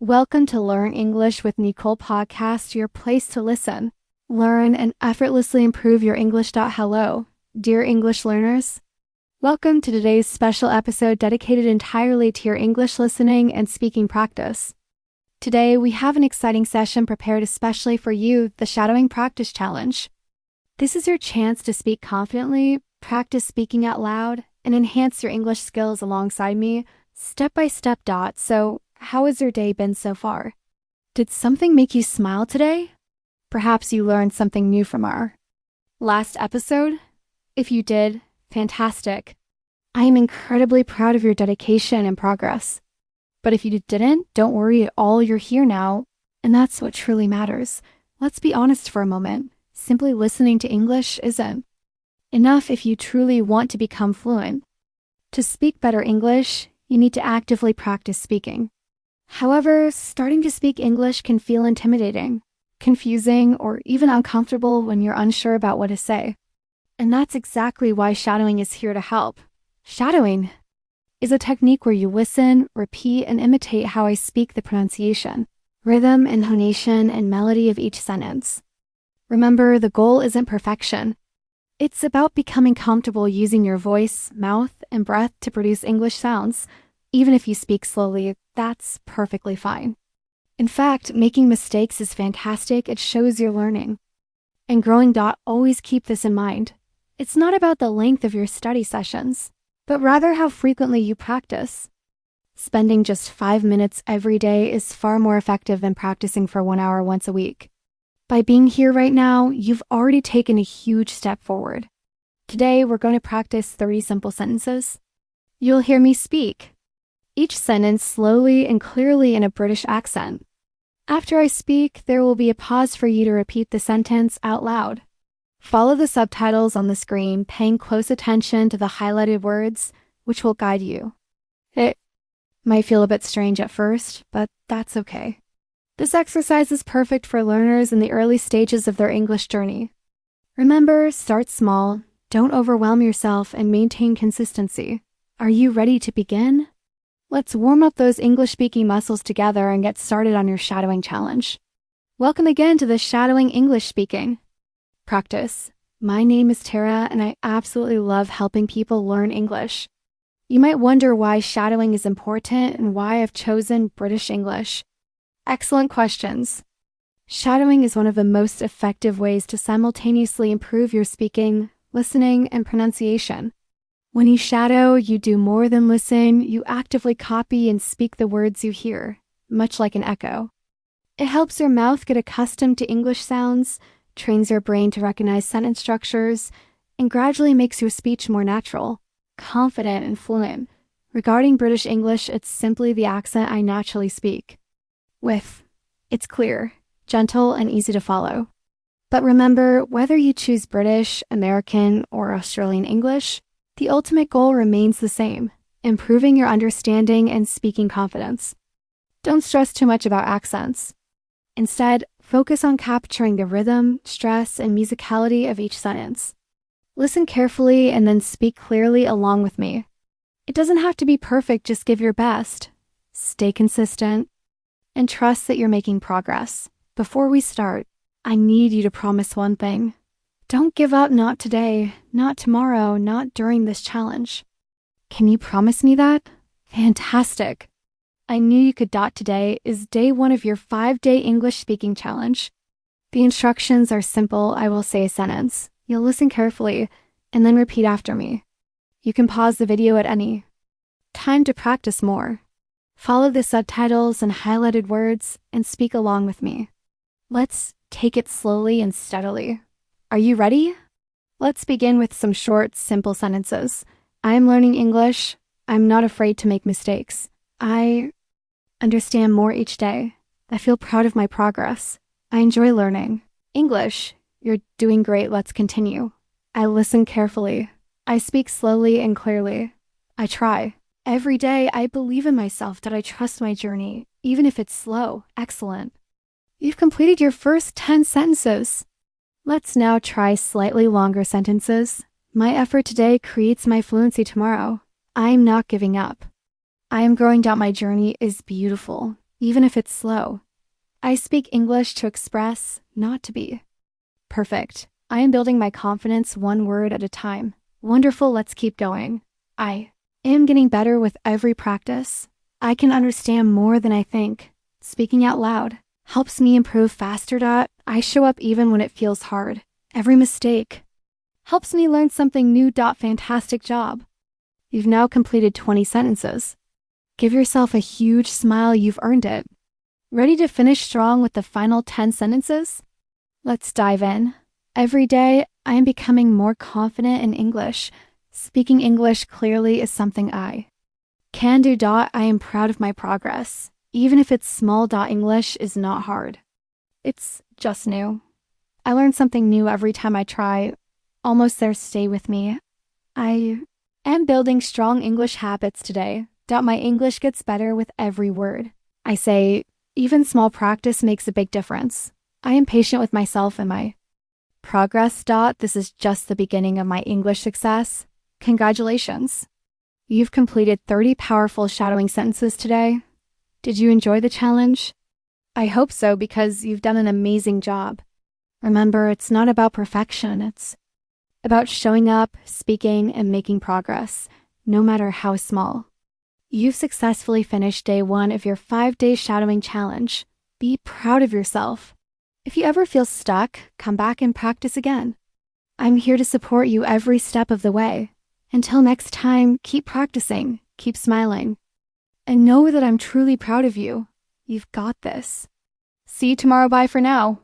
Welcome to Learn English with Nicole podcast, your place to listen, learn, and effortlessly improve your English. Hello, dear English learners. Welcome to today's special episode dedicated entirely to your English listening and speaking practice. Today, we have an exciting session prepared especially for you, the Shadowing Practice Challenge. This is your chance to speak confidently, practice speaking out loud, and enhance your English skills alongside me, step by step. So, how has your day been so far? Did something make you smile today? Perhaps you learned something new from our last episode? If you did, fantastic. I am incredibly proud of your dedication and progress. But if you didn't, don't worry at all, you're here now, and that's what truly matters. Let's be honest for a moment. Simply listening to English isn't enough if you truly want to become fluent. To speak better English, you need to actively practice speaking. However, starting to speak English can feel intimidating, confusing, or even uncomfortable when you're unsure about what to say. And that's exactly why shadowing is here to help. Shadowing is a technique where you listen, repeat, and imitate how I speak the pronunciation, rhythm, intonation, and melody of each sentence. Remember, the goal isn't perfection. It's about becoming comfortable using your voice, mouth, and breath to produce English sounds. Even if you speak slowly, that's perfectly fine. In fact, making mistakes is fantastic. It shows you're learning. And growing. Always keep this in mind. It's not about the length of your study sessions, but rather how frequently you practice. Spending just 5 minutes every day is far more effective than practicing for 1 hour once a week. By being here right now, you've already taken a huge step forward. Today, we're going to practice 30 simple sentences. You'll hear me speak each sentence slowly and clearly in a British accent. After I speak, there will be a pause for you to repeat the sentence out loud. Follow the subtitles on the screen, paying close attention to the highlighted words, which will guide you. It might feel a bit strange at first, but that's okay. This exercise is perfect for learners in the early stages of their English journey. Remember, start small, don't overwhelm yourself, and maintain consistency. Are you ready to begin? Let's warm up those English-speaking muscles together and get started on your shadowing challenge. Welcome again to the Shadowing English Speaking practice. My name is Tara, and I absolutely love helping people learn English. You might wonder why shadowing is important and why I've chosen British English. Excellent questions. Shadowing is one of the most effective ways to simultaneously improve your speaking, listening, and pronunciation. When you shadow, you do more than listen, you actively copy and speak the words you hear, much like an echo. It helps your mouth get accustomed to English sounds, trains your brain to recognize sentence structures, and gradually makes your speech more natural, confident, and fluent. Regarding British English, it's simply the accent I naturally speak. It's clear, gentle, and easy to follow. But remember, whether you choose British, American, or Australian English, the ultimate goal remains the same: improving your understanding and speaking confidence. Don't stress too much about accents. Instead, focus on capturing the rhythm, stress, and musicality of each sentence. Listen carefully and then speak clearly along with me. It doesn't have to be perfect, just give your best. Stay consistent and trust that you're making progress. Before we start, I need you to promise one thing. Don't give up, not today, not tomorrow, not during this challenge. Can you promise me that? Fantastic. I knew you could. Today is day 1 of your 5-day English speaking challenge. The instructions are simple. I will say a sentence. You'll listen carefully and then repeat after me. You can pause the video at any time to practice more. Follow the subtitles and highlighted words and speak along with me. Let's take it slowly and steadily. Are you ready? Let's begin with some short, simple sentences. I am learning English. I'm not afraid to make mistakes. I understand more each day. I feel proud of my progress. I enjoy learning English. You're doing great. Let's continue. I listen carefully. I speak slowly and clearly. I try. Every day, I believe in myself that I trust my journey, even if it's slow. Excellent. You've completed your first 10 sentences. Let's now try slightly longer sentences. My effort today creates my fluency tomorrow. I'm not giving up. I am growing. My journey is beautiful. even if it's slow. I speak English to express, not to be perfect. I am building my confidence one word at a time. Wonderful, let's keep going. I am getting better with every practice. I can understand more than I think. Speaking out loud helps me improve faster. I show up even when it feels hard. Every mistake helps me learn something new. Fantastic job. You've now completed 20 sentences. Give yourself a huge smile, you've earned it. Ready to finish strong with the final 10 sentences? Let's dive in. Every day, I am becoming more confident in English. Speaking English clearly is something I can do. I am proud of my progress. Even if it's small. English is not hard. It's just new. I learn something new every time I try. Almost there, stay with me. I am building strong English habits today. My English gets better with every word I say. Even small practice makes a big difference. I am patient with myself and my progress. This is just the beginning of my English success. Congratulations. You've completed 30 powerful shadowing sentences today. Did you enjoy the challenge? I hope so, because you've done an amazing job. Remember, it's not about perfection. It's about showing up, speaking, and making progress, no matter how small. You've successfully finished day 1 of your 5-day shadowing challenge. Be proud of yourself. If you ever feel stuck, come back and practice again. I'm here to support you every step of the way. Until next time, keep practicing, keep smiling, and know that I'm truly proud of you. You've got this. See you tomorrow. Bye for now.